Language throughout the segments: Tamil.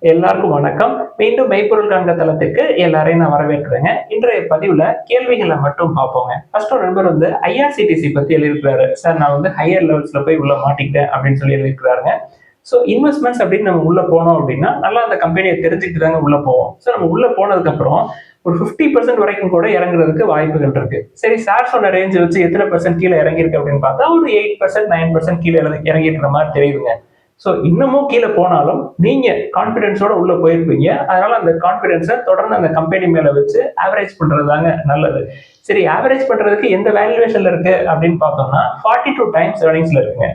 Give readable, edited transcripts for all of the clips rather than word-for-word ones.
எல்லாருக்கும் வணக்கம். மீண்டும் மெய்ப்பொருள் காண்க தளத்துக்கு எல்லாரையும் நான் வரவேற்கிறேங்க. இன்றைய பதிவுல கேள்விகளை மட்டும் பார்ப்போங்க. ஃபர்ஸ்ட் ஒரு நண்பர் ஐஆர்சிடிசி பத்தி எழுதியிருக்கிறாரு. சார் நான் ஹையர் லெவல்ஸ்ல போய் உள்ள மாட்டிக்கிட்டேன் அப்படின்னு சொல்லி எழுதியிருக்கிறாருங்க. ஸோ இன்வெஸ்ட்மெண்ட்ஸ் அப்படின்னு நம்ம உள்ள போனோம் அப்படின்னா நல்லா அந்த கம்பெனியை தெரிஞ்சுக்கிட்டு தாங்க உள்ள போவோம். ஸோ நம்ம உள்ள போனதுக்கு அப்புறம் ஒரு 50% வரைக்கும் கூட இறங்குறதுக்கு வாய்ப்புகள் இருக்கு. சரி, சார் சொன்ன ரேஞ்ச் வச்சு எத்தனை பர்சன்ட் கீழே இறங்கியிருக்கு அப்படின்னு பார்த்தா ஒரு 8% 9% கீழே இறங்கி இருக்கிற மாதிரி தெரியுதுங்க. ஸோ இன்னமும் கீழே போனாலும் நீங்க கான்பிடன்ஸோட உள்ள போயிருப்பீங்க. அதனால அந்த கான்பிடன்ஸை தொடர்ந்து அந்த கம்பெனி மேல வச்சு ஆவரேஜ் பண்றதுதாங்க நல்லது. சரி, ஆவரேஜ் பண்றதுக்கு எந்த வேல்யூவேஷன்ல இருக்கு அப்படின்னு பார்த்தோம்னா 42 டைம்ஸ் ஏர்னிங்ஸ்ல இருக்குங்க.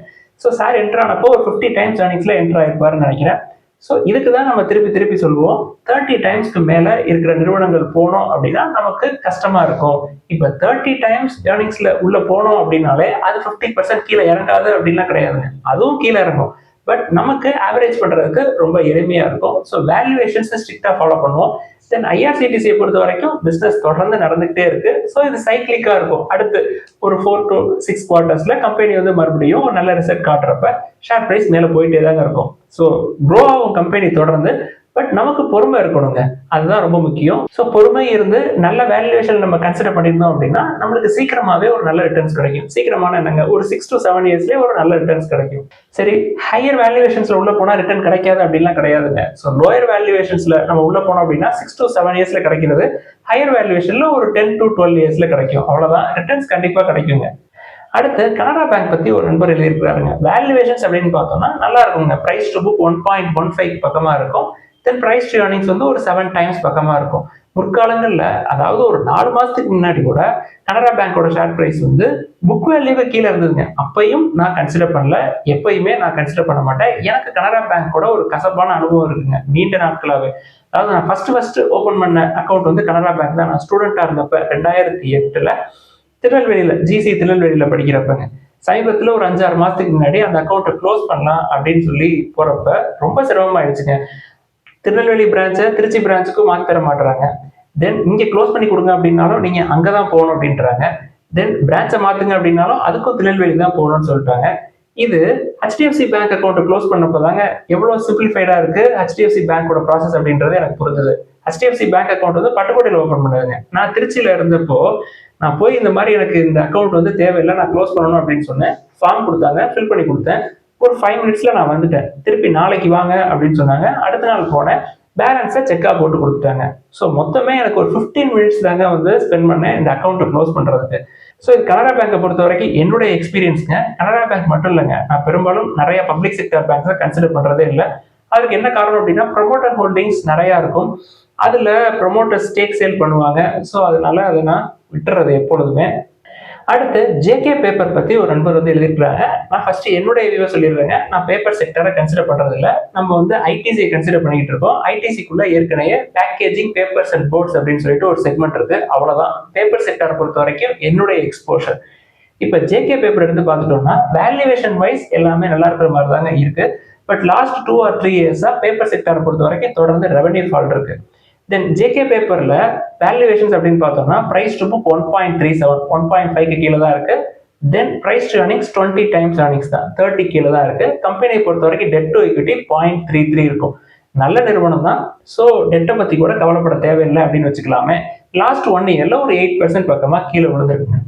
ஸோ சார் என்டர் ஆனப்போ ஒரு 50 டைம்ஸ் ஏர்னிங்ஸ்ல என்டர் ஆயிருப்பாருன்னு நினைக்கிறேன். ஸோ இதுக்கு தான் நம்ம திருப்பி சொல்லுவோம், 30 டைம்ஸ்க்கு மேல இருக்கிற நிறுவனங்கள் போனோம் அப்படின்னா நமக்கு கஷ்டமா இருக்கும். இப்ப 30 டைம்ஸ் ஏர்னிங்ஸ்ல உள்ள போனோம் அப்படின்னாலே அது 50% கீழே இறங்காது அப்படின்லாம் கிடையாதுங்க. அதுவும் கீழே இறங்கும். பட் நமக்கு ஆவரேஜ் பண்றதுக்கு ரொம்ப எளிமையா இருக்கும். ஸோ வேல்யூவேஷன்ஸ் ஸ்ட்ரிக்டா ஃபாலோ பண்ணுவோம். தென் ஐஆர்சிடிசியை பொறுத்த வரைக்கும் பிசினஸ் தொடர்ந்து நடந்துகிட்டே இருக்கு. ஸோ இது சைக்கிளிக்கா இருக்கும். அடுத்து ஒரு 4 to 6 குவார்டர்ஸ்ல கம்பெனி மறுபடியும் ஒரு நல்ல ரிசல்ட் காட்டுறப்ப ஷேர் பிரைஸ் மேல போயிட்டே தாங்க இருக்கும். ஸோ க்ரோ ஆகும் கம்பெனி தொடர்ந்து. பட் நமக்கு பொறுமை இருக்கணுங்க, அதுதான் ரொம்ப முக்கியம். ஸோ பொறுமை இருந்து நல்ல வேல்யூவேஷன் நம்ம கன்சிடர் பண்ணியிருந்தோம் அப்படின்னா நம்மளுக்கு சீக்கிரமாவே ஒரு நல்ல ரிட்டர்ன்ஸ் கிடைக்கும். சீக்கிரமான என்னங்க, ஒரு 6 to 7 இயர்ஸ்லேயே ஒரு நல்ல ரிட்டர்ன்ஸ் கிடைக்கும். சரி, ஹையர் வேல்யூவேஷன்ஸ்ல உள்ள போனா ரிட்டர்ன் கிடைக்காது அப்படின்லாம் கிடையாதுங்க. ஸோ லோயர் வேல்யூவேஷன்ஸ்ல நம்ம உள்ள போனோம் அப்படின்னா 6 to 7 இயர்ஸ்ல கிடைக்கிறது ஹையர் வேல்யூவேஷன்ல ஒரு 10 to 12 இயர்ஸ்ல கிடைக்கும். அவ்வளவுதான், ரிட்டர்ன்ஸ் கண்டிப்பா கிடைக்குங்க. அடுத்து கனரா பேங்க் பத்தி ஒரு நண்பர் எழுதியிருக்கிறாருங்க. வேல்யூவேஷன்ஸ் அப்படின்னு பார்த்தோம்னா நல்லா இருக்குங்க. பிரைஸ் டு புக் 1.15 பக்கமா இருக்கும். தென் பிரைஸ் டு ஏர்னிங்ஸ் ஒரு 7 டைம்ஸ் பக்கமா இருக்கும். முற்காலங்கள்ல அதாவது ஒரு 4 மாசத்துக்கு முன்னாடி கூட கனரா பேங்கோட ஷேர் பிரைஸ் புக் வேல்யூக்கு கீழே இருந்ததுங்க. அப்பையும் நான் கன்சிடர் பண்ணல, எப்பயுமே நான் கன்சிடர் பண்ண மாட்டேன். எனக்கு கனரா பேங்கோட ஒரு கசப்பான அனுபவம் இருக்குங்க நீண்ட நாட்களாவே. அதாவது நான் ஃபர்ஸ்ட் ஓபன் பண்ண அக்கௌண்ட் கனரா பேங்க் தான். நான் ஸ்டூடெண்டா இருந்தப்ப 2008ல திருநெல்வேலியில ஜிசி திருநெல்வேலியில படிக்கிறப்பங்க. சமீபத்தில் ஒரு 5-6 மாசத்துக்கு முன்னாடி அந்த அக்கௌண்ட்டை க்ளோஸ் பண்ணலாம் அப்படின்னு சொல்லி போறப்ப ரொம்ப சிரமமாயிடுச்சுங்க. திருநெல்வேலி பிரான்ச்சை திருச்சி பிரான்ச்சுக்கும் மாற்றி தர மாட்டுறாங்க. தென் இங்கே க்ளோஸ் பண்ணி கொடுங்க அப்படின்னாலும் நீங்க அங்கதான் போகணும் அப்படின்றாங்க. தென் பிரான்ச்சை மாத்துங்க அப்படின்னாலும் அதுக்கும் திருநெல்வேலி தான் போகணும்னு சொல்லிட்டாங்க. இது ஹெச்டிஎஃப்சி பேங்க் அக்கௌண்ட் க்ளோஸ் பண்ணப்போதாங்க எவ்வளவு சிம்பிளிஃபைடா இருக்கு ஹெச்டிஎஃப்சி பேங்கோட ப்ராசஸ் அப்படின்றது எனக்கு புரிஞ்சது. ஹெச்டிஎஃப்சி பேங்க் அக்கௌண்ட் பட்டுக்கோட்டையில் ஓப்பன் பண்ணதுங்க. நான் திருச்சியில இருந்தப்போ நான் போய் இந்த மாதிரி எனக்கு இந்த அக்கௌண்ட் தேவையில்லை, நான் க்ளோஸ் பண்ணணும் அப்படின்னு சொன்னேன். ஃபார்ம் கொடுத்தாங்க, ஃபில் பண்ணி கொடுத்தேன். ஒரு 5 மினிட்ஸ்ல நான் வந்துட்டேன். திருப்பி நாளைக்கு வாங்க அப்படின்னு சொன்னாங்க. அடுத்த நாள் போனேன், பேலன்ஸை செக்கா போட்டு கொடுத்துட்டாங்க. ஸோ மொத்தமே எனக்கு ஒரு 15 மினிட்ஸ் தாங்க ஸ்பெண்ட் பண்ணேன் இந்த அக்கௌண்ட் க்ளோஸ் பண்றதுக்கு. ஸோ இது கனரா பேங்கை பொறுத்த வரைக்கும் என்னுடைய எக்ஸ்பீரியன்ஸ்ங்க. கனரா பேங்க் மட்டும் இல்லைங்க, நான் பெரும்பாலும் நிறைய பப்ளிக் செக்டர் பேங்க்ஸை கன்சிடர் பண்றதே இல்லை. அதுக்கு என்ன காரணம் அப்படின்னா ப்ரொமோட்டர் ஹோல்டிங்ஸ் நிறைய இருக்கும். அதுல ப்ரொமோட்டர் ஸ்டேக் சேல் பண்ணுவாங்க. ஸோ அதனால அதை நான் விட்டுறது எப்பொழுதுமே. அடுத்து ஜேகே பேப்பர் பத்தி ஒரு நண்பர் எழுதியிருக்கிறாங்க. நான் ஃபர்ஸ்ட் என்னுடைய வியூவை சொல்லிடுறேங்க. நான் பேப்பர் செக்டரை கன்சிடர் பண்றது இல்லை. நம்ம ஐடிசியை கன்சிடர் பண்ணிட்டு இருக்கோம். ஐடிசிக்குள்ள ஏற்கனவே பேக்கேஜிங் பேப்பர்ஸ் அண்ட் போர்ட்ஸ் அப்படின்னு சொல்லிட்டு ஒரு செக்மெண்ட் இருக்கு. அவ்வளவுதான் பேப்பர் செக்டரை பொறுத்த வரைக்கும் என்னுடைய எக்ஸ்போஷர். இப்ப ஜேகே பேப்பர் எடுத்து பார்த்துட்டோம்னா வேல்யூவேஷன் வைஸ் எல்லாமே நல்லா இருக்கிற மாதிரி தாங்க இருக்கு. பட் லாஸ்ட் 2 or 3 இயர்ஸா பேப்பர் செக்டரை பொறுத்த வரைக்கும் தொடர்ந்து ரெவன்யூ ஃபால் இருக்கு. தென் ஜேகே பேப்பர்ல வேல்யூவேஷன்ஸ் அப்படின்னு பார்த்தோம்னா பிரைஸ் டு புக் 1.37 1.5க்கு கீழே தான் இருக்கு. Then price to earnings 20 times earnings தான், 30 கீழே தான் இருக்கு. கம்பெனியை பொறுத்த வரைக்கும் டெட் டு ஈக்விட்டி 0.33 இருக்கும். நல்ல நிறுவனம் தான். ஸோ டெட்டை பத்தி கூட கவலைப்பட தேவையில்லை அப்படின்னு வச்சுக்கலாமே. லாஸ்ட் 1 இயர்ல ஒரு 8% பக்கமா கீழே விழுந்துருக்குங்க.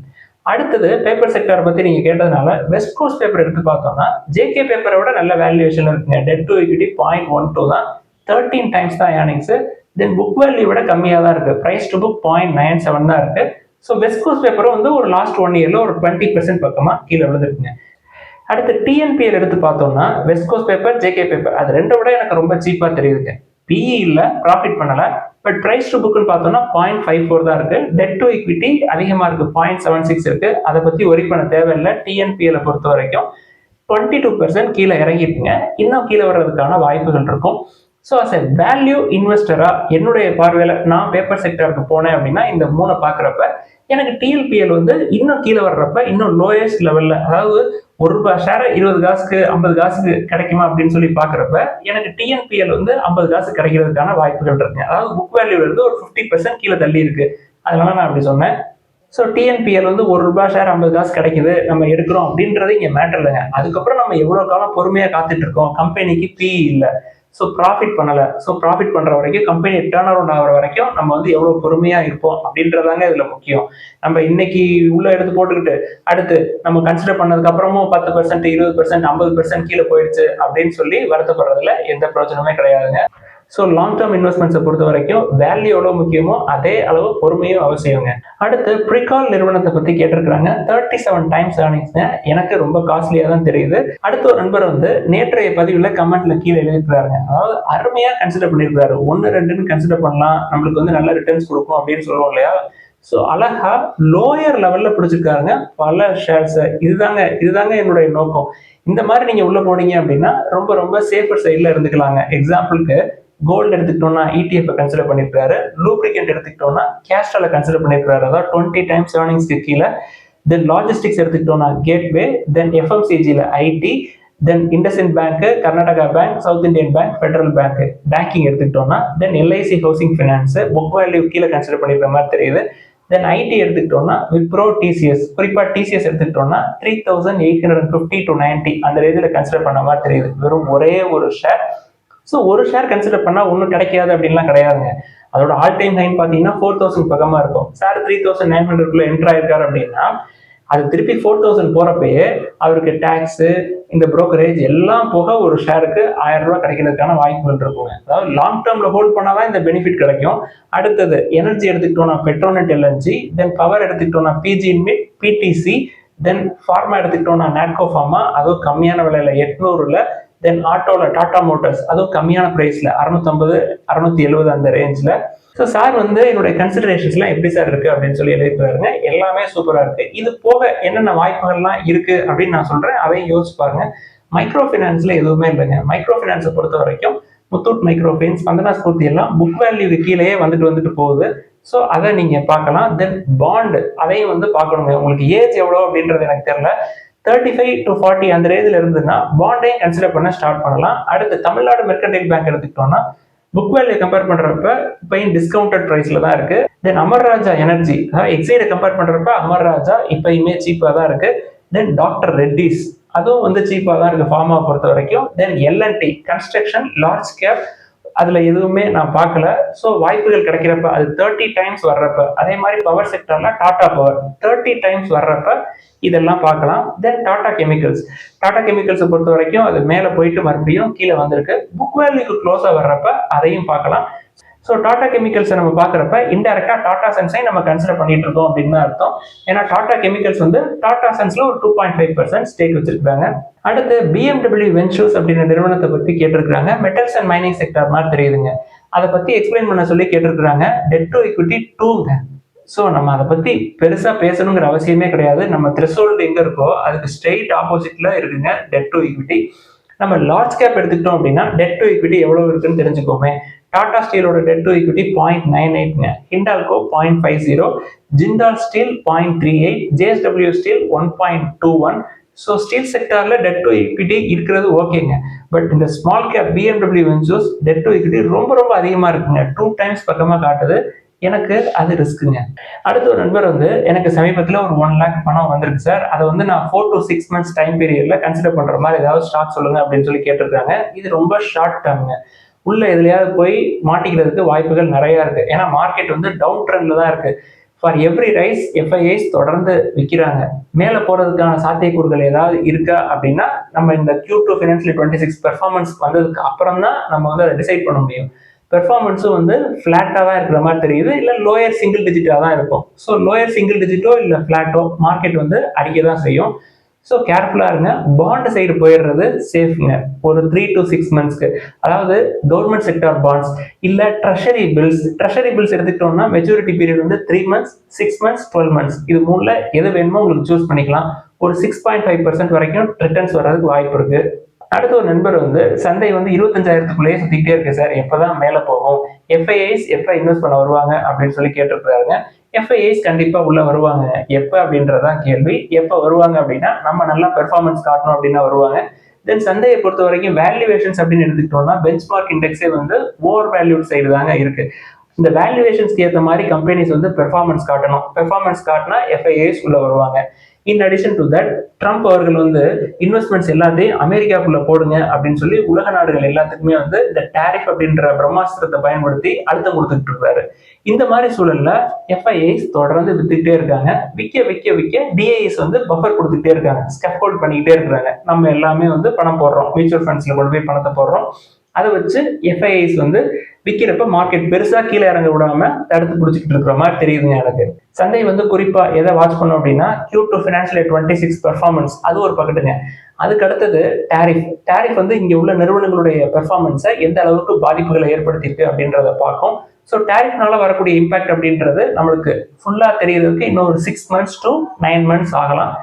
அடுத்தது பேப்பர் செக்டர் பத்தி நீங்க கேட்டதுனால வெஸ்ட் கோஸ்ட் பேப்பர் எடுத்து பார்த்தோம்னா ஜேகே பேப்பரை விட நல்ல வேல்யூவேஷன் இருக்குங்க. டெட் டு ஈக்விட்டி 0.12 தான், 13 டைம்ஸ் தான் ஏர்னிங்ஸ். தென் புக் வேல்யூ விட கம்மியாக தான் இருக்கு. பிரைஸ் டு புக் 0.97 தான் இருக்கு. ஸோ வெஸ்ட் கோஸ்ட் பேப்பரும் ஒரு லாஸ்ட் 1 இயர்ல ஒரு 20% பக்கமா கீழே விழுந்துருக்குங்க. அடுத்து டிஎன்பிஎல் எடுத்து பார்த்தோம்னா west coast paper JK paper அது ரெண்டை விட எனக்கு ரொம்ப சீப்பா தெரியுதுங்க. பிஇ இல்ல, ப்ராஃபிட் பண்ணல. பட் பிரைஸ் டு புக்னு பார்த்தோம்னா 0.54 தான் இருக்கு. டெட் டு ஈக்விட்டி அதிகமா இருக்கு, 0.76 இருக்கு. அதை பத்தி ஒரி பண்ண தேவையில்லை. டிஎன்பிஎல் பொறுத்த வரைக்கும் 22% கீழே இறங்கிட்டுங்க. இன்னும் கீழே வர்றதுக்கான வாய்ப்புகள் இருக்கும். ஸோ அஸ் எ வேல்யூ இன்வெஸ்டரா என்னுடைய பார்வையில நான் பேப்பர் செக்டருக்கு போனேன் அப்படின்னா இந்த 3 பார்க்குறப்ப எனக்கு டிஎல்பிஎல் இன்னும் கீழே வர்றப்ப இன்னும் லோயஸ்ட் லெவல்ல, அதாவது ₹1 ஷேர் 20 காசுக்கு 50 காசுக்கு கிடைக்குமா அப்படின்னு சொல்லி பாக்குறப்ப எனக்கு டிஎன்பிஎல் 50 காசு கிடைக்கிறதுக்கான வாய்ப்புகள் இருக்கு. அதாவது புக் வேல்யூல இருந்து ஒரு 50% கீழே தள்ளி இருக்கு. அதனால நான் அப்படி சொன்னேன். ஸோ டிஎன்பிஎல் ₹1 ஷேர் 50 காசு கிடைக்குது, நம்ம எடுக்கிறோம் அப்படின்றது இங்க மேட்டர் இல்லைங்க. அதுக்கப்புறம் நம்ம எவ்வளவு காலம் பொறுமையா காத்துட்டு இருக்கோம், கம்பெனிக்கு பிஇ இல்லை. ஸோ ப்ராஃபிட் பண்ணல. ஸோ ப்ராஃபிட் பண்ற வரைக்கும் கம்பெனி டர்ன் அரௌண்ட் ஆகிற வரைக்கும் நம்ம வந்து எவ்வளவு பொறுமையா இருப்போம் அப்படின்றதாங்க இதுல முக்கியம். நம்ம இன்னைக்கு உள்ள எடுத்து போட்டுக்கிட்டு அடுத்து நம்ம கன்சிடர் பண்ணதுக்கு அப்புறமும் 10%, 20%, 50% கீழே போயிடுச்சு அப்படின்னு சொல்லி வருத்தப்படுறதுல எந்த பிரயோஜனமே கிடையாதுங்க. ஸோ லாங் டேர்ம் இன்வெஸ்ட்மெண்ட்ஸை பொறுத்த வரைக்கும் வேல்யூ எவ்வளோ முக்கியமோ அதே அளவு பொறுமையும் அவசியங்க. அடுத்து ப்ரிகால் நிறுவனத்தை பற்றி கேட்டிருக்கிறாங்க. 37 டைம்ஸ் ஏர்னிங்ஸ்ங்க. எனக்கு ரொம்ப காஸ்ட்லியாக தான் தெரியுது. அடுத்த ஒரு நண்பர் வந்து நேற்றைய பதிவில் கமெண்ட்ல கீழே எழுதியிருக்கிறாருங்க. அதாவது அருமையாக கன்சிடர் பண்ணியிருக்காரு. 1-2ன்னு கன்சிடர் பண்ணலாம், நம்மளுக்கு வந்து நல்ல ரிட்டர்ன்ஸ் கொடுக்கும் அப்படின்னு சொல்லுவோம் இல்லையா. ஸோ அழகா லோயர் லெவல்ல பிடிச்சிருக்காருங்க பல ஷேர்ஸ். இதுதாங்க என்னுடைய நோக்கம். இந்த மாதிரி நீங்க உள்ள போனீங்க அப்படின்னா ரொம்ப ரொம்ப சேஃபர் சைட்ல இருந்துக்கலாங்க. எக்ஸாம்பிளுக்கு கோல்டு எடுத்துக்கிட்டோம்னா ETF கன்சிடர் பண்ணிருக்காரு. லூப்ரிகன்ட் எடுத்துக்கிட்டோம்னா கேஸ்ட்ரால கன்சிடர் பண்ணிருக்காரு. அதாவது 20 டைம்ஸ் ஏர்னிங்ஸ்க்கு கீழே. தென் லாஜிஸ்டிக்ஸ் எடுத்துக்கிட்டோம்னா கேட்வே, தென் FMCGல IT, then IndusInd bank, Karnataka bank, South Indian bank, Federal bank. Banking எடுத்துக்கிட்டோம்னா then LIC housing finance, book value கீழே கன்சிடர் பண்ணிருக்கிற மாதிரி தெரியுது. தென் IT எடுத்துக்கிட்டோம்னா விப்ரோ, TCS. குறிப்பா TCS எடுத்துக்கிட்டோம்னா 3850 to 90 அந்த ரேஞ்சில் கன்சிடர் பண்ண மாதிரி தெரியுது. வெறும் ஒரே ஒரு ஷேர். ஸோ ஒரு ஷேர் கன்சிடர் பண்ணா ஒன்றும் கிடைக்காது அப்படின்லாம் கிடையாதுங்க. அதோட ஆல் டைம் ஹைன்னு பார்த்தீங்கன்னா 4000 பக்கமா இருக்கும். சார் 3900 என்டர் ஆயிருக்காரு அப்படின்னா அது திருப்பி 4000 போறப்பயே அவருக்கு டாக்ஸ், இந்த புரோக்கரேஜ் எல்லாம் போக ஒரு ஷேருக்கு 1000 ரூபாய் கிடைக்கிறதுக்கான வாய்ப்புகள் இருக்குங்க. அதாவது லாங் டேர்ம்ல ஹோல்ட் பண்ணாதான் இந்த பெனிஃபிட் கிடைக்கும். அடுத்தது எனர்ஜி எடுத்துக்கிட்டோம்னா பெட்ரோநெட் LNG, தென் பவர் எடுத்துக்கிட்டோம்னா PG Infra, PTC, தென் ஃபார்மா எடுத்துக்கிட்டோம்னா நாட்கோ ஃபார்மா, அதுவும் கம்மியான விலையில 800ல. தென் ஆட்டோல டாடா மோட்டார்ஸ், அதுவும் கம்மியான பிரைஸ்ல 650, 670 அந்த ரேஞ்ச்ல. ஸோ சார் வந்து என்னுடைய கன்சிடரேஷன்ஸ்லாம் எப்படி சார் இருக்கு அப்படின்னு சொல்லி எழுதிருக்காருங்க. எல்லாமே சூப்பரா இருக்கு. இது போக என்னென்ன வாய்ப்புகள்லாம் இருக்கு அப்படின்னு நான் சொல்றேன், அதையும் யோசிச்சு பாருங்க. மைக்ரோ ஃபினான்ஸ்ல எதுவுமே இல்லைங்க. மைக்ரோ ஃபினான்ஸை பொறுத்த வரைக்கும் முத்தூட் மைக்ரோ ஃபைனான்ஸ், ஸ்பந்தனா ஸ்பூர்த்தி எல்லாம் புக் வேல்யூக்கு கீழேயே வந்துட்டு போகுது. ஸோ அதை நீங்க பார்க்கலாம். தென் பாண்ட், அதையும் வந்து பார்க்கணுங்க. உங்களுக்கு ஏஜ் எவ்வளோ அப்படின்றது எனக்கு தெரியல. 35 to 40 அந்த ரேஞ்சில் இருந்ததுன்னா பாண்டையும் கன்சிடர் பண்ண ஸ்டார்ட் பண்ணலாம். அடுத்து தமிழ்நாடு மெர்கன்டைல் பேங்க் எடுத்துக்கிட்டோம்னா புக் வேல்யூ கம்பேர் பண்றப்ப இப்பயும் டிஸ்கவுண்டட் பிரைஸ்ல தான் இருக்கு. தென் அமர் ராஜா எனர்ஜி, அதாவது எக்ஸைட கம்பேர் பண்றப்ப அமர் ராஜா இப்பயுமே சீப்பா தான் இருக்கு. தென் டாக்டர் ரெட்டிஸ், அதுவும் வந்து சீப்பா தான் இருக்கு ஃபார்மா பொறுத்த வரைக்கும். தென் L&T கன்ஸ்ட்ரக்ஷன், லார்ஜ் கேப், அதுல எதுவுமே நான் பார்க்கல. ஸோ வாய்ப்புகள் கிடைக்கிறப்ப அது 30 டைம்ஸ் வர்றப்ப, அதே மாதிரி பவர் செக்டர்ல டாடா பவர் 30 டைம்ஸ் வர்றப்ப இதெல்லாம் பார்க்கலாம். தென் டாடா கெமிக்கல்ஸை பொறுத்த வரைக்கும் அது மேலே போயிட்டு மறுபடியும் கீழே வந்திருக்கு. புக் வேல்யூக்கு க்ளோஸா வர்றப்ப அதையும் பார்க்கலாம். ஸோ டாடா கெமிக்கல்ஸை நம்ம பார்க்குறப்ப இன்டெரக்டா டாடா சன்ஸை நம்ம கன்சிடர் பண்ணிட்டு இருக்கோம் அப்படின்னு அர்த்தம். ஏன்னா டாடா கெமிக்கல்ஸ் வந்து டாடா சன்ஸ்ல ஒரு 2.5% ஸ்டேக் வச்சிருக்காங்க. அடுத்து BMW வென்ச்சர்ஸ் அப்படின்ற நிறுவனத்தை பத்தி கேட்டிருக்காங்க. மெட்டல்ஸ் அண்ட் மைனிங் செக்டர் மாதிரி தெரியுதுங்க. அதை பத்தி எக்ஸ்பிளைன் பண்ண சொல்லி கேட்டிருக்காங்க. டெட் டு ஈக்விட்டி 2ங்க. ஸோ நம்ம அதை பத்தி பெருசா பேசணுங்கிற அவசியமே கிடையாது. நம்ம த்ரெஷோல்டு எங்க இருக்கோ அதுக்கு ஸ்ட்ரெயிட் ஆப்போசிட்ல இருக்குங்க டெட் டு ஈக்விட்டி. நம்ம லார்ஜ் கேப் எடுத்துக்கிட்டோம் அப்படின்னா டெட் டு ஈக்விட்டி எவ்வளவு இருக்குன்னு தெரிஞ்சுக்கோமே. டாடா ஸ்டீலோட டெட் டு ஈக்விட்டி 0.98ங்க, Hindalco 0.50, Jindal steel 0.38, JSW steel 1.21. So steel செக்டார்ல டெட் டு ஈக்விட்டி இருக்கிறது ஓகேங்க. பட் இந்த small cap BMW ventures debt to equity ரொம்ப ரொம்ப அதிகமா இருக்குங்க. 2 டைம்ஸ் பக்கமா காட்டுது. எனக்கு அது ரிஸ்க்குங்க. அடுத்த ஒரு நண்பர் வந்து எனக்கு சமீபத்தில் ஒரு 1 lakh பணம் வந்திருக்கு சார், அதை வந்து நான் 4 to 6 months டைம் பீரியட்ல கன்சிடர் பண்ற மாதிரி ஏதாவது ஸ்டாக் சொல்லுங்க அப்படின்னு சொல்லி கேட்டிருக்காங்க. இது ரொம்ப ஷார்ட் டேர்ம்ங்க. உள்ள எதுலையாவது போய் மாட்டிக்கிறதுக்கு வாய்ப்புகள் நிறைய இருக்கு. ஏன்னா மார்க்கெட் வந்து டவுன் ட்ரெண்ட்ல தான் இருக்கு. ஃபார் எவ்ரி ரைஸ் FIIs தொடர்ந்து விற்கிறாங்க. மேலே போறதுக்கான சாத்தியக்கூறுகள் ஏதாவது இருக்கா அப்படின்னா நம்ம இந்த Q2 ஃபினான்ஷியல் 26 பெர்ஃபார்மன்ஸ் வந்ததுக்கு அப்புறம் தான் நம்ம வந்து அதை டிசைட் பண்ண முடியும். பெர்ஃபார்மன்ஸும் வந்து ஃபிளாட்டாக தான் இருக்கிற மாதிரி தெரியுது, இல்லை லோயர் சிங்கிள் டிஜிட்டாக தான் இருக்கும். ஸோ லோயர் சிங்கிள் டிஜிட்டோ இல்லை ஃபிளாட்டோ மார்க்கெட் வந்து அடிக்க தான் செய்யும். ஸோ கேர்ஃபுல்லாக இருங்க. பாண்ட் சைடு போயிடுறது சேஃப்ங்க ஒரு 3 to 6 monthsக்கு. அதாவது கவர்மெண்ட் செக்டார் பாண்ட்ஸ் இல்லை ட்ரெஷரி பில்ஸ் எடுத்துக்கிட்டோம்னா மெச்சூரிட்டி பீரியட் வந்து 3 months, 6 months, 12 months. இது மூணுல எது வேணுமோ உங்களுக்கு சூஸ் பண்ணிக்கலாம். ஒரு 6.5% வரைக்கும் ரிட்டர்ன்ஸ் வர்றதுக்கு வாய்ப்பு இருக்கு. அடுத்த ஒரு நண்பர் வந்து சந்தை வந்து 25,000க்குள்ளேயே சுத்திக்கிட்டே இருக்கு சார், எப்பதான் மேல போகும், FIIs எப்ப இன்வெஸ்ட் பண்ண வருவாங்க அப்படின்னு சொல்லி கேட்டிருக்காருங்க. FIIs கண்டிப்பா உள்ள வருவாங்க. எப்ப அப்படின்றதான் கேள்வி. எப்ப வருவாங்க அப்படின்னா நம்ம நல்லா பெர்ஃபார்மன்ஸ் காட்டணும் அப்படின்னா வருவாங்க. தென் சந்தையை பொறுத்த வரைக்கும் வேல்யூவேஷன்ஸ் அப்படின்னு எடுத்துக்கிட்டோம்னா பெஞ்ச்மார்க் இண்டெக்ஸே வந்து ஓவர் வேல்யூட் சைடு தாங்க இருக்கு. இந்த வேல்யூவேஷன்ஸ்க்கு ஏற்ற மாதிரி கம்பெனிஸ் வந்து பெர்ஃபார்மன்ஸ் காட்டணும். பெர்ஃபார்மன்ஸ் காட்டினா FIIs உள்ள வருவாங்க. In addition to that Trump அவர்கள் வந்து இன்வெஸ்ட்மெண்ட்ஸ் எல்லாத்தையும் அமெரிக்காக்குள்ள போடுங்க அப்படின்னு சொல்லி உலக நாடுகள் எல்லாத்துக்குமே வந்து இந்த டேரிஃப் அப்படின்ற பிரம்மாஸ்திரத்தை பயன்படுத்தி அழுத்தம் கொடுத்துட்டு இருக்காரு. இந்த மாதிரி சூழல்ல எஃப்ஐஐஸ் தொடர்ந்து வித்துக்கிட்டே இருக்காங்க. விற்க விற்க விற்க டிஐஎஸ் வந்து பஃபர் கொடுத்துட்டே இருக்காங்க, ஸ்கெப் ஹோல்ட் பண்ணிக்கிட்டே இருக்காங்க. நம்ம எல்லாமே வந்து பணம் போடுறோம், மியூச்சுவல் ஃபண்ட்ஸ்ல கொண்டு போய் பணத்தை போடுறோம். அதை வச்சு எஃப்ஐஐஸ் வந்து விற்கிறப்ப மார்க்கெட் பெருசா கீழே இறங்க விடாம தடுத்து பிடிச்சிக்கிட்டு இருக்கிற மாதிரி தெரியுதுங்க எனக்கு. சந்தை வந்து குறிப்பா எதை வாட்ச் பண்ணோம் அப்படின்னா Q2 ஃபினான்ஷியல் இயர் 26 பெர்ஃபார்மன்ஸ், அது ஒரு பக்கத்துங்க. அதுக்கு அடுத்தது டேரிஃப் வந்து இங்க உள்ள நிறுவனங்களுடைய பெர்ஃபார்மன்ஸை எந்த அளவுக்கு பாதிப்புகளை ஏற்படுத்தியிருக்கு அப்படின்றத பார்க்கும். ஸோ டேரிஃப்னால வரக்கூடிய இம்பாக்ட் அப்படின்றது நம்மளுக்கு ஃபுல்லா தெரியறதுக்கு இன்னும் ஒரு 6 months to 9 months ஆகலாம்.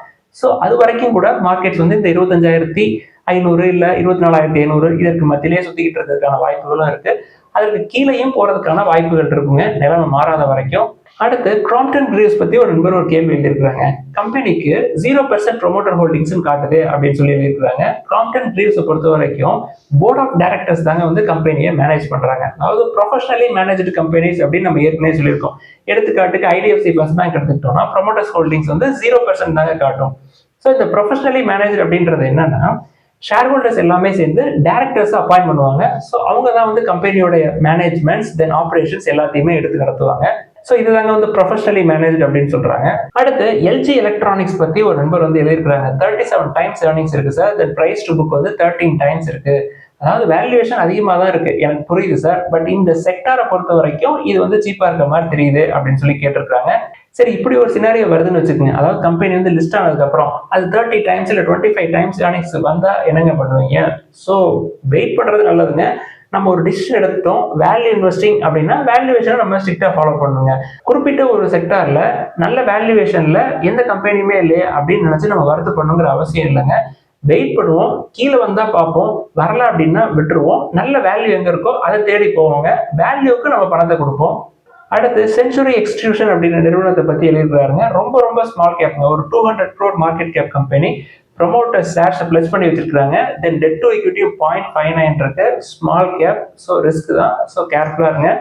ஸோ அது வரைக்கும் கூட மார்க்கெட்ஸ் வந்து இந்த 25,500 இல்ல 24,500 இதற்கு மத்தியிலேயே சுத்திக்கிட்டு இருக்கிறதுக்கான வாய்ப்புகளும் இருக்கு. அதற்கு கீழேயும் போறதுக்கான வாய்ப்புகள் இருக்குங்க, நிலைமை மாறாத வரைக்கும். அடுத்து கிராம்ப்டன் கிரீவ்ஸ் பத்தி ஒரு நண்பர் ஒரு கேள்வி எழுதியிருக்காங்க. கம்பெனிக்கு 0% ப்ரொமோட்டர் ஹோல்டிங்ஸ் காட்டுது அப்படின்னு சொல்லி எழுதியிருக்காங்க. கிராம்ப்டன் கிரீவ்ஸ் பொறுத்த வரைக்கும் போர்ட் ஆஃப் டைரக்டர்ஸ் தாங்க வந்து கம்பெனியை மேனேஜ் பண்றாங்க. அதாவது ப்ரொஃபஷனலி மேனேஜ்டு கம்பெனிஸ் அப்படின்னு நம்ம ஏற்கனவே சொல்லியிருக்கோம். எடுத்துக்காட்டுக்கு ஐடிஎஃப்சி ஃபர்ஸ்ட் பேங்க் எடுத்துக்கிட்டோம்னா ப்ரொமோட்டர்ஸ் ஹோல்டிங்ஸ் வந்து 0% தாங்க காட்டும். ஸோ இந்த ப்ரொஃபஷனலி மேனேஜ் அப்படின்றது என்னன்னா, ஷேர் ஹோல்டர்ஸ் எல்லாமே சேர்ந்து டைரக்டர்ஸ் அப்பாயிண்ட் பண்ணுவாங்க. ஸோ அவங்க தான் வந்து கம்பெனியோட மேனேஜ்மெண்ட்ஸ் தென் ஆப்ரேஷன்ஸ் எல்லாத்தையுமே எடுத்து நடத்துவாங்க. ஸோ இதுதாங்க வந்து ப்ரொஃபஷனலி மேனேஜ் அப்படின்னு சொல்றாங்க. அடுத்து எல்ஜி எலக்ட்ரானிக்ஸ் பத்தி ஒரு நண்பர் வந்து எழுதியிருக்காங்க. 37 times earnings இருக்கு சார், தென் பிரைஸ் டு புக் வந்து 13 times இருக்கு. அதாவது வேல்யூவேஷன் அதிகமாக தான் இருக்கு, எனக்கு புரியுது சார், பட் இந்த செக்டாரை பொறுத்த வரைக்கும் இது வந்து சீப்பா இருக்க மாதிரி தெரியுது அப்படின்னு சொல்லி கேட்டிருக்காங்க. சரி, இப்படி ஒரு சினாரியோ வருதுன்னு வச்சுக்கோங்க. அதாவது கம்பெனி வந்து லிஸ்ட் ஆனதுக்கு அப்புறம் அது 30 times இல்ல 25 times earnings வந்தா என்னங்க பண்ணுவீங்க? ஸோ வெயிட் பண்றது நல்லதுங்க. நம்ம ஒரு டிசிஷன் எடுத்துட்டோம், வேல்யூ இன்வெஸ்டிங் அப்படின்னா வேல்யூவேஷனை நம்ம ஸ்ட்ரிக்டா ஃபாலோ பண்ணுங்க. குறிப்பிட்ட ஒரு செக்டார்ல நல்ல வேல்யூவேஷன்ல எந்த கம்பெனியுமே இல்லையே அப்படின்னு நினைச்சு நம்ம வருத்தப்படணுங்கிற அவசியம் இல்லைங்க. வெயிட் பண்ணுவோம், கீழே வந்தா பார்ப்போம், வரல அப்படின்னா விட்டுருவோம். நல்ல வேல்யூ எங்க இருக்கோ அதை தேடி போவோங்க, வேல்யூக்கு நம்ம பணத்தை கொடுப்போம். அடுத்து செஞ்சுரி எக்ஸ்ட்ரூஷன் அப்படின்ற நிறுவனத்தை பத்தி எழுதிருக்காருங்க. ரொம்ப ரொம்ப ஸ்மால் கேப்ங்க, ஒரு 200 crore market cap company. Promoter shares plus பண்ணி வச்சிருக்காங்க. தென் டெட் டு ஈக்விட்டி 0.59 இருக்கு, ஸ்மால் கேப், ஸோ ரிஸ்க் தான், ஸோ கேர்ஃபுல்லா இருங்க.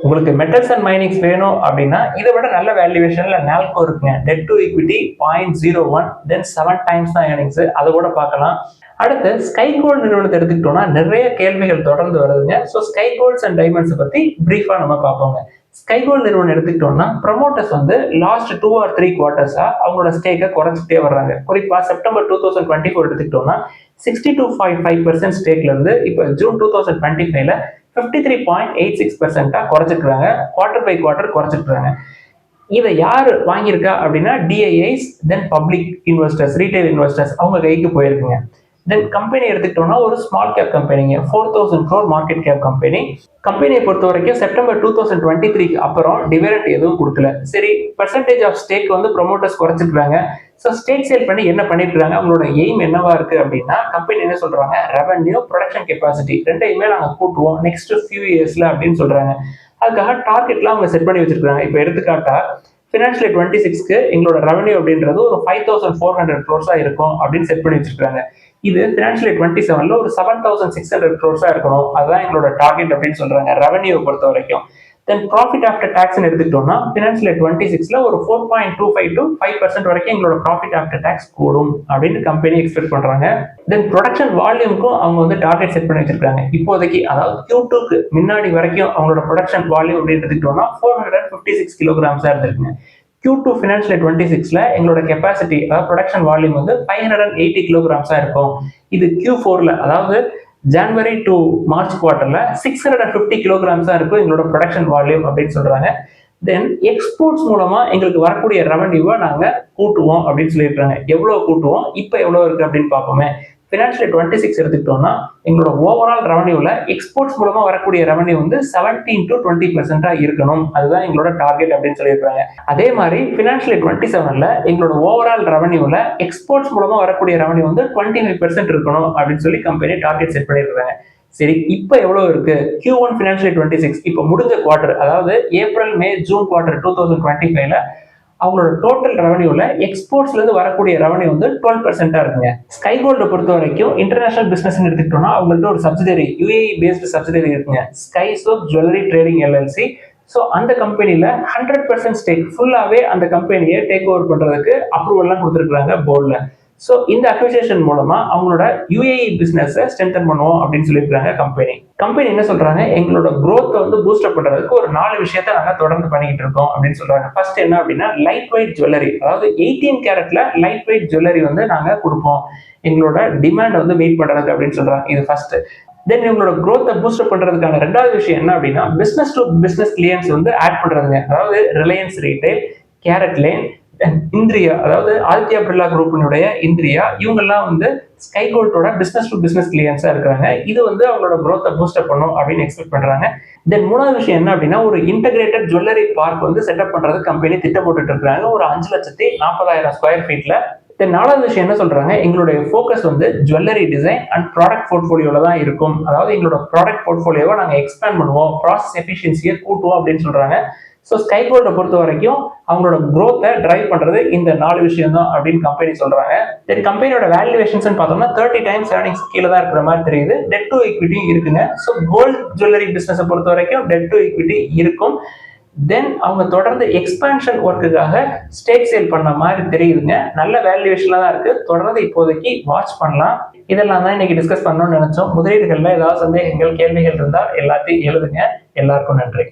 உங்களுக்கு மெட்டல்ஸ் அண்ட் மைனிங்ஸ் வேணும் அப்படின்னா இதை விட நல்ல வேல்யூவேஷன்ல நால்கோ இருக்குங்க. Debt to equity 0.01, then 7 times தான் earnings, அதை கூட பார்க்கலாம். அடுத்து ஸ்கை கோல்ட் நிறுவனத்தை எடுத்துக்கிட்டோம்னா நிறைய கேள்விகள் தொடர்ந்து வருதுங்க. So sky golds and diamonds பத்தி பிரீஃபா நம்ம பார்ப்போங்க. ஸ்கை கோல்ட் நிறுவனம் எடுத்துக்கிட்டோம்னா ப்ரமோட்டர்ஸ் வந்து லாஸ்ட் 2 or 3 quarters அவங்களோட ஸ்டேக்கை குறைச்சிட்டே வர்றாங்க. குறிப்பா செப்டம்பர் 2024 எடுத்துக்கிட்டோம்னா 62.5% ஸ்டேக்ல இருந்து இப்போ ஜூன் 2025ல 53.86% குறைச்சிருக்காங்க. குவார்டர் பை குவார்டர் குறைச்சிருக்காங்க. இதை யார் வாங்கியிருக்கா அப்படின்னா DIIs, then public investors, retail investors அவங்க கைக்கு போயிருக்குங்க. தென் கம்பெனி எடுத்துக்கிட்டோம்னா ஒரு ஸ்மால் கேப் கம்பெனிங்க, 4,000 crore மார்க்கெட் கேப் கம்பெனி. கம்பெனியை பொறுத்த வரைக்கும் செப்டம்பர் 2023க்கு அப்புறம் டிவிடெண்ட் எதுவும் கொடுக்கல. சரி, பர்சன்டேஜ் ஆஃப் ஸ்டேக் வந்து ப்ரொமோட்டர்ஸ் குறைச்சிருக்காங்க. ஸோ ஸ்டேக் சேல் பண்ணி என்ன பண்ணிருக்காங்க, அவங்களோட எய்ம் என்னவா இருக்கு அப்படின்னா, கம்பெனி என்ன சொல்றாங்க, ரெவன்யூ, ப்ரொடக்ஷன் கெப்பாசிட்டி ரெண்டையுமே நாங்கள் கூட்டுவோம் நெக்ஸ்ட் ஃபியூ இயர்ஸ்ல அப்படின்னு சொல்றாங்க. அதுக்காக டார்கெட்லாம் அவங்க செட் பண்ணி வச்சிருக்காங்க. இப்போ எடுத்துக்காட்டா ஃபினான்ஷியல் 26க்கு எங்களோட ரெவன்யூ அப்படின்றது ஒரு 5,400 crores இருக்கும் அப்படின்னு செட் பண்ணி வச்சிருக்காங்க. இது ஃபினான்ஷியல் 27ல ஒரு 7,600 crores இருக்கணும், அதுதான் எங்களோட டார்கெட் அப்படின்னு சொல்றாங்க ரெவன்யூ பொறுத்த வரைக்கும். தென் ப்ராஃபிட் ஆஃப்டர் டாக்ஸ் எடுத்துக்கிட்டோம்னா ஃபினான்ஷியல் 26ல ஒரு 4.25 to 5% வரைக்கும் எங்களோட ப்ராஃபிட் ஆஃப்டர் டாக்ஸ் கூடும் அப்படின்னு கம்பெனி எக்ஸ்பெக்ட் பண்றாங்க. தென் ப்ரொடக்ஷன் வால்யூமுக்கும் அவங்க வந்து டார்கெட் செட் பண்ணி வச்சிருக்காங்க. இப்போதைக்கு அதாவது Q2க்கு முன்னாடி வரைக்கும் அவங்களோட ப்ரொடக்ஷன் வால்யூம் அப்படின்னு எடுத்துக்கிட்டோம்னா 456 kilograms இருந்திருக்குங்க. Q2 ஃபினான்ஷியல் 26ல எங்களோட கெப்பாசிட்டி அதாவது ப்ரொடக்ஷன் வால்யூம் வந்து 580 kilograms இருக்கும். இது Q4ல அதாவது ஜனவரி டு மார்ச் குவார்டர்ல 650 kilograms இருக்கும் எங்களோட ப்ரொடக்ஷன் வால்யூம் அப்படின்னு சொல்றாங்க. தென் எக்ஸ்போர்ட்ஸ் மூலமா எங்களுக்கு வரக்கூடிய ரெவன்யூவை நாங்க கூட்டுவோம் அப்படின்னு சொல்லியிருக்காங்க. எவ்வளவு கூட்டுவோம், இப்போ எவ்வளவு இருக்கு அப்படின்னு பார்ப்போமே. ஃபினான்ஷியல் 26 எடுத்துக்கிட்டோம்னா எங்களோட ஓவரால் ரெவன்யூல எக்ஸ்போர்ட்ஸ் மூலமா வரக்கூடிய ரெவன்யூ வந்து 17 to 20% இருக்கணும், அதுதான் எங்களோட டார்கெட் அப்படின்னு சொல்லியிருக்காங்க. அதே மாதிரி ஃபினான்ஷியல் 27ல எங்களோட ஓவரால் ரெவன்யூல எக்ஸ்போர்ட்ஸ் மூலமா வரக்கூடிய ரெவன்யூ வந்து 25% இருக்கணும் அப்படின்னு சொல்லி கம்பெனி டார்கெட் செட் பண்ணியிருக்காங்க. சரி, இப்போ எவ்வளவு இருக்கு? Q1 ஃபினான்ஷியல் 26 இப்போ முடிஞ்ச குவார்டர், அதாவது ஏப்ரல் மே ஜூன் குவார்டர் 2025ல அவங்களோட டோட்டல் ரெவன்யூல எக்ஸ்போர்ட்ஸ்ல இருந்து வரக்கூடிய ரெவன்யூ வந்து 12% இருக்குங்க. ஸ்கை கோல்ட பொறுத்த வரைக்கும் இன்டர்நேஷனல் பிசினஸ் எடுத்துக்கிட்டோம்னா அவங்கள்ட்ட ஒரு சப்சிடரி, UAE பேஸ்டு சப்சிடரி இருக்குங்க, sky soap jewellery trading LLC. So அந்த கம்பெனில 100% ஸ்டேக் ஃபுல்லாவே அந்த கம்பெனியை டேக் ஓவர் பண்றதுக்கு அப்ரூவல்லாம் கொடுத்துருக்காங்க போர்டில். ஸோ இந்த அக்விசேஷன் மூலமா அவங்களோட யுஏஇ பிசினஸ் ஸ்ட்ரென்தன் பண்ணுவோம் அப்படின்னு சொல்லியிருக்காங்க கம்பெனி என்ன சொல்றாங்க, எங்களோட growth வந்து பூஸ்ட் அப் பண்றதுக்கு ஒரு 4 விஷயத்த நாங்க தொடர்ந்து பண்ணிக்கிட்டு இருக்கோம் அப்படின்னு சொல்றாங்க. ஃபர்ஸ்ட் என்ன அப்படின்னா லைட் வெயிட் ஜுவல்லரி, அதாவது 18 கேரட்ல லைட் வெயிட் ஜுவல்லரி வந்து நாங்க கொடுப்போம் எங்களோட டிமாண்ட் வந்து மீட் பண்றதுக்கு அப்படின்னு சொல்றாங்க. இது ஃபர்ஸ்ட். தென் இவங்களோட growth பூஸ்ட் பண்றதுக்கான ரெண்டாவது விஷயம் என்ன அப்படின்னா பிசினஸ் டு பிசினஸ் கிளியன்ஸ் வந்து ஆட் பண்றதுங்க. அதாவது ரிலையன்ஸ் ரீட்டைல், கேரட் லேன், இந்திரியா, அதாவது ஆதித்யா பிர்லா குரூப்பினுடைய இந்திரியா, இவங்கெல்லாம் வந்து ஸ்கை கோல்டோட பிசினஸ் டு பிசினஸ் கிளியன்ஸா இருக்காங்க. இது வந்து அவங்களோட growth பூஸ்ட் அப் பண்ணும் அப்படின்னு எக்ஸ்பெக்ட் பண்றாங்க. தென் மூணாவது விஷயம் என்ன அப்படின்னா ஒரு இன்டகிரேட்டட் ஜுவல்லரி பார்க் வந்து செட்டப் பண்றது கம்பெனி திட்டம் போட்டுட்டு இருக்காங்க ஒரு 5,40,000 ஸ்கொயர் ஃபீட்ல. தென் நாலாவது விஷயம் என்ன சொல்றாங்க, எங்களுடைய ஃபோக்கஸ் வந்து ஜுவல்லரி டிசைன் அண்ட் ப்ராடக்ட் போர்ட்ஃபோலியோல தான் இருக்கும். அதாவது எங்களோட ப்ராடக்ட் போர்ட்ஃபோலியோவை நாங்கள் எக்ஸ்பேண்ட் பண்ணுவோம், ப்ராசஸ் எஃபிஷியன்சியை கூட்டுவோம் அப்படின்னு சொல்றாங்க. ஸோ ஸ்கை கோல்டை பொறுத்த வரைக்கும் அவங்களோட growth-ஐ டிரைவ் பண்றது இந்த 4 விஷயம் தான் அப்படின்னு கம்பெனி சொல்றாங்க. தென் கம்பெனியோட வேல்யூவேஷன்ஸ் பார்த்தோம்னா 30 டைம்ஸ் ஏர்னிங்ஸ் கீழே தான் இருக்கிற மாதிரி தெரியுது. டெட் டு ஈக்விட்டி இருக்குங்க. ஸோ கோல்ட் ஜுவல்லரி பிசினஸை பொறுத்த வரைக்கும் டெட் டு ஈக்விட்டி இருக்கும். தென் அவங்க தொடர்ந்து எக்ஸ்பான்ஷன் ஒர்க்குக்காக ஸ்டேக் சேல் பண்ண மாதிரி தெரியுதுங்க. நல்ல வேல்யூவேஷன்ல தான் இருக்கு. தொடர்ந்து இப்போதைக்கு வாட்ச் பண்ணலாம். இதெல்லாம் தான் இன்னைக்கு டிஸ்கஸ் பண்ணணும்னு நினைச்சோம். முதலீடுகள்ல ஏதாவது சந்தேகங்கள் கேள்விகள் இருந்தால் எல்லாத்தையும் எழுதுங்க. எல்லாருக்கும் நன்றி.